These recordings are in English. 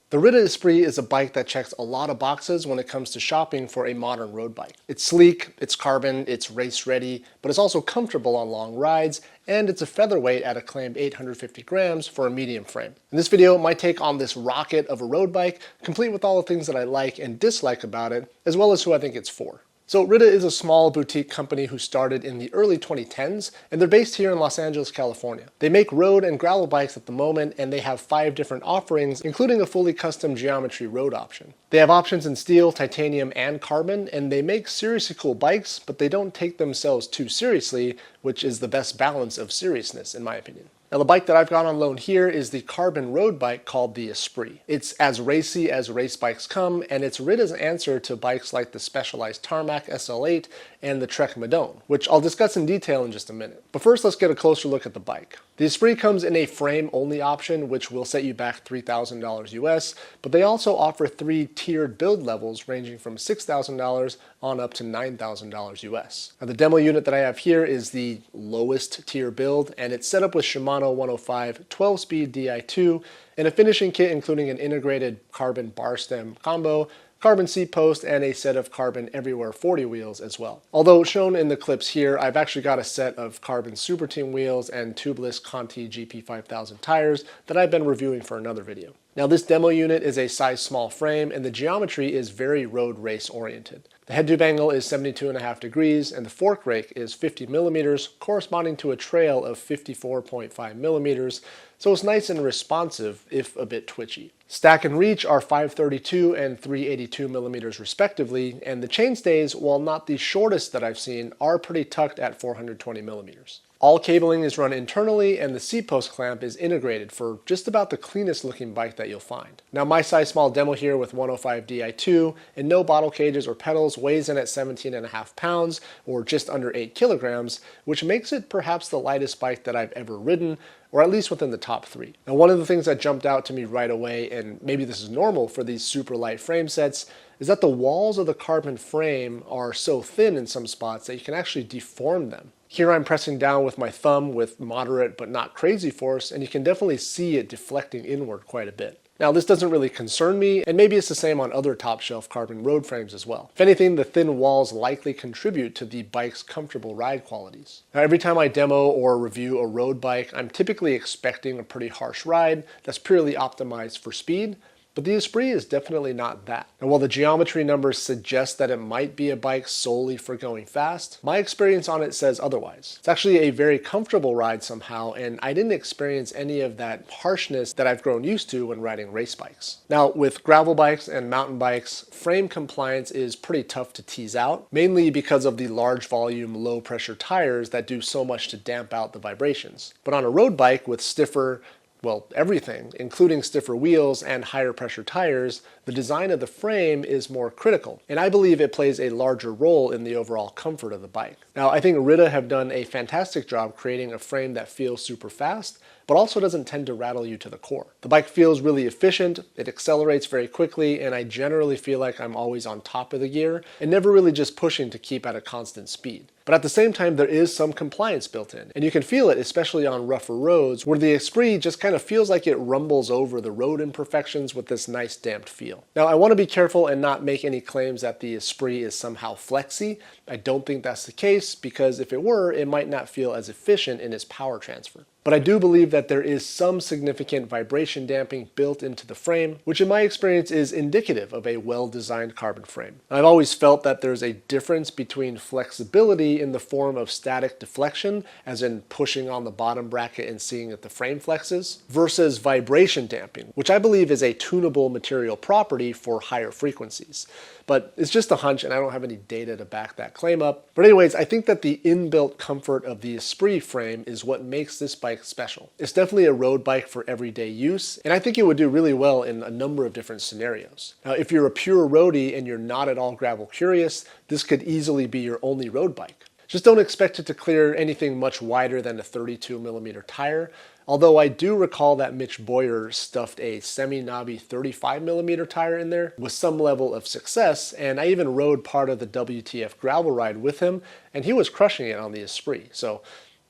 The Ritte Esprit is a bike that checks a lot of boxes when it comes to shopping for a modern road bike. It's sleek, it's carbon, it's race ready, but it's also comfortable on long rides, and it's a featherweight at a claimed 850 grams for a medium frame. In this video, my take on this rocket of a road bike, complete with all the things that I like and dislike about it, as well as who I think it's for. So Ritte is a small boutique company who started in the early 2010s, and they're based here in Los Angeles, California. They make road and gravel bikes at the moment, and they have 5 different offerings, including a fully custom geometry road option. They have options in steel, titanium, and carbon, and they make seriously cool bikes, but they don't take themselves too seriously, which is the best balance of seriousness, in my opinion. Now the bike that I've got on loan here is the carbon road bike called the Esprit. It's as racy as race bikes come, and it's Ritte's answer to bikes like the Specialized Tarmac SL8 and the Trek Madone, which I'll discuss in detail in just a minute. But first, let's get a closer look at the bike. The Esprit comes in a frame-only option, which will set you back $3,000 US, but they also offer 3 tiered build levels ranging from $6,000 on up to $9,000 US. Now the demo unit that I have here is the lowest tier build, and it's set up with Shimano 105 12-speed Di2 and a finishing kit including an integrated carbon bar stem combo, carbon seat post, and a set of carbon everywhere 40 wheels as well. Although shown in the clips here, I've actually got a set of carbon Super Team wheels and tubeless Conti GP5000 tires that I've been reviewing for another video. Now this demo unit is a size small frame, and the geometry is very road race oriented. The head tube angle is 72.5 degrees, and the fork rake is 50 millimeters, corresponding to a trail of 54.5 millimeters, so it's nice and responsive, if a bit twitchy. Stack and reach are 532 and 382 millimeters respectively, and the chainstays, while not the shortest that I've seen, are pretty tucked at 420 millimeters. All cabling is run internally, and the seat post clamp is integrated for just about the cleanest looking bike that you'll find. Now my size small demo here with 105 Di2 and no bottle cages or pedals weighs in at 17.5 pounds or just under 8 kilograms, which makes it perhaps the lightest bike that I've ever ridden, or at least within the top 3. Now one of the things that jumped out to me right away, and maybe this is normal for these super light frame sets, is that the walls of the carbon frame are so thin in some spots that you can actually deform them. Here I'm pressing down with my thumb with moderate but not crazy force, and you can definitely see it deflecting inward quite a bit. Now this doesn't really concern me, and maybe it's the same on other top shelf carbon road frames as well. If anything, the thin walls likely contribute to the bike's comfortable ride qualities. Now every time I demo or review a road bike, I'm typically expecting a pretty harsh ride that's purely optimized for speed, but the Esprit is definitely not that. And while the geometry numbers suggest that it might be a bike solely for going fast, my experience on it says otherwise. It's actually a very comfortable ride somehow, and I didn't experience any of that harshness that I've grown used to when riding race bikes. Now, with gravel bikes and mountain bikes, frame compliance is pretty tough to tease out, mainly because of the large volume, low pressure tires that do so much to damp out the vibrations. But on a road bike with stiffer, well, everything, including stiffer wheels and higher pressure tires, the design of the frame is more critical, and I believe it plays a larger role in the overall comfort of the bike. Now, I think Ritte have done a fantastic job creating a frame that feels super fast, but also doesn't tend to rattle you to the core. The bike feels really efficient, it accelerates very quickly, and I generally feel like I'm always on top of the gear, and never really just pushing to keep at a constant speed. But at the same time, there is some compliance built in, and you can feel it especially on rougher roads, where the Esprit just kind of feels like it rumbles over the road imperfections with this nice damped feel. Now I want to be careful and not make any claims that the Esprit is somehow flexy. I don't think that's the case, because if it were, it might not feel as efficient in its power transfer. But I do believe that there is some significant vibration damping built into the frame, which in my experience is indicative of a well-designed carbon frame. I've always felt that there's a difference between flexibility in the form of static deflection, as in pushing on the bottom bracket and seeing that the frame flexes, versus vibration damping, which I believe is a tunable material property for higher frequencies. But it's just a hunch, and I don't have any data to back that claim up. But anyways, I think that the inbuilt comfort of the Esprit frame is what makes this bike special. It's definitely a road bike for everyday use, and I think it would do really well in a number of different scenarios. Now, if you're a pure roadie and you're not at all gravel curious, this could easily be your only road bike. Just don't expect it to clear anything much wider than a 32 millimeter tire, although I do recall that Mitch Boyer stuffed a semi-knobby 35 millimeter tire in there with some level of success, and I even rode part of the WTF gravel ride with him, and he was crushing it on the Esprit. So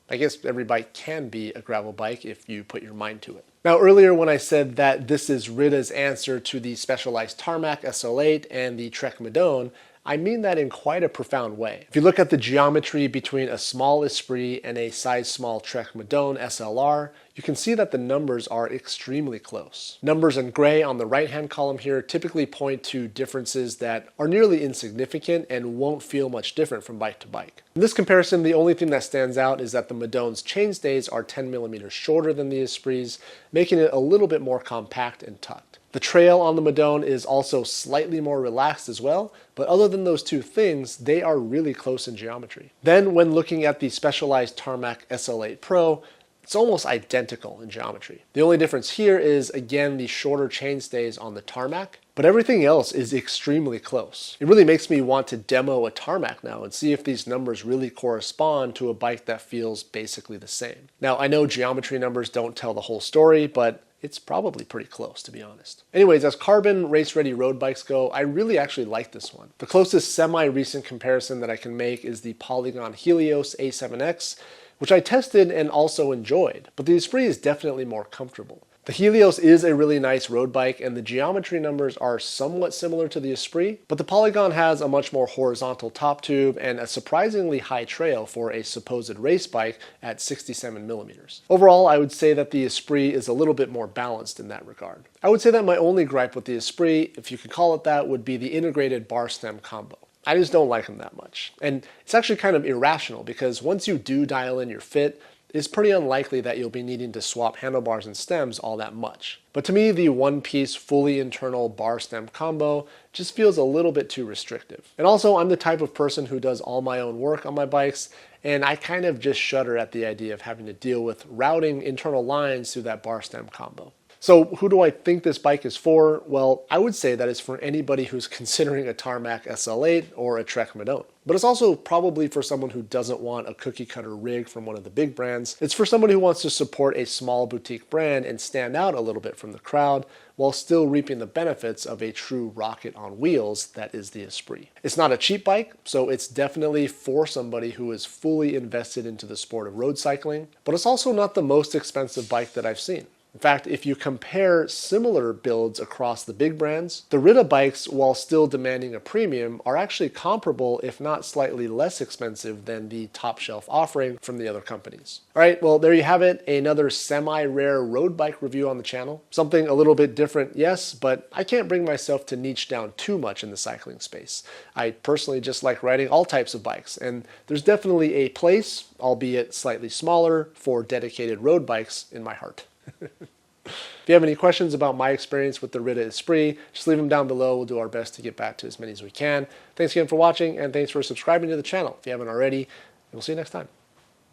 I guess every bike can be a gravel bike if you put your mind to it. Now earlier when I said that this is Ritte's answer to the Specialized Tarmac SL8 and the Trek Madone, I mean that in quite a profound way. If you look at the geometry between a small Esprit and a size small Trek Madone SLR, you can see that the numbers are extremely close. Numbers in gray on the right-hand column here typically point to differences that are nearly insignificant and won't feel much different from bike to bike. In this comparison, the only thing that stands out is that the Madone's chainstays are 10 millimeters shorter than the Esprit's, making it a little bit more compact and tucked. The trail on the Madone is also slightly more relaxed as well, but other than those two things, they are really close in geometry. Then when looking at the Specialized Tarmac SL8 Pro, it's almost identical in geometry. The only difference here is, again, the shorter chainstays on the Tarmac, but everything else is extremely close. It really makes me want to demo a Tarmac now and see if these numbers really correspond to a bike that feels basically the same. Now, I know geometry numbers don't tell the whole story, but it's probably pretty close, to be honest. Anyways, as carbon race-ready road bikes go, I really actually like this one. The closest semi-recent comparison that I can make is the Polygon Helios A7X, which I tested and also enjoyed, but the Esprit is definitely more comfortable. The Helios is a really nice road bike, and the geometry numbers are somewhat similar to the Esprit, but the Polygon has a much more horizontal top tube and a surprisingly high trail for a supposed race bike at 67 millimeters. Overall, I would say that the Esprit is a little bit more balanced in that regard. I would say that my only gripe with the Esprit, if you could call it that, would be the integrated bar stem combo. I just don't like them that much. And it's actually kind of irrational because once you do dial in your fit, it's pretty unlikely that you'll be needing to swap handlebars and stems all that much. But to me, the one-piece fully internal bar stem combo just feels a little bit too restrictive. And also, I'm the type of person who does all my own work on my bikes, and I kind of just shudder at the idea of having to deal with routing internal lines through that bar stem combo. So who do I think this bike is for? Well, I would say that it's for anybody who's considering a Tarmac SL8 or a Trek Madone. But it's also probably for someone who doesn't want a cookie cutter rig from one of the big brands. It's for someone who wants to support a small boutique brand and stand out a little bit from the crowd while still reaping the benefits of a true rocket on wheels that is the Esprit. It's not a cheap bike, so it's definitely for somebody who is fully invested into the sport of road cycling, but it's also not the most expensive bike that I've seen. In fact, if you compare similar builds across the big brands, the Ritte bikes, while still demanding a premium, are actually comparable, if not slightly less expensive than the top shelf offering from the other companies. All right, well, there you have it, another semi-rare road bike review on the channel. Something a little bit different, yes, but I can't bring myself to niche down too much in the cycling space. I personally just like riding all types of bikes, and there's definitely a place, albeit slightly smaller, for dedicated road bikes in my heart. If you have any questions about my experience with the Ritte Esprit, just leave them down below. We'll do our best to get back to as many as we can. Thanks again for watching, and thanks for subscribing to the channel if you haven't already. We'll see you next time.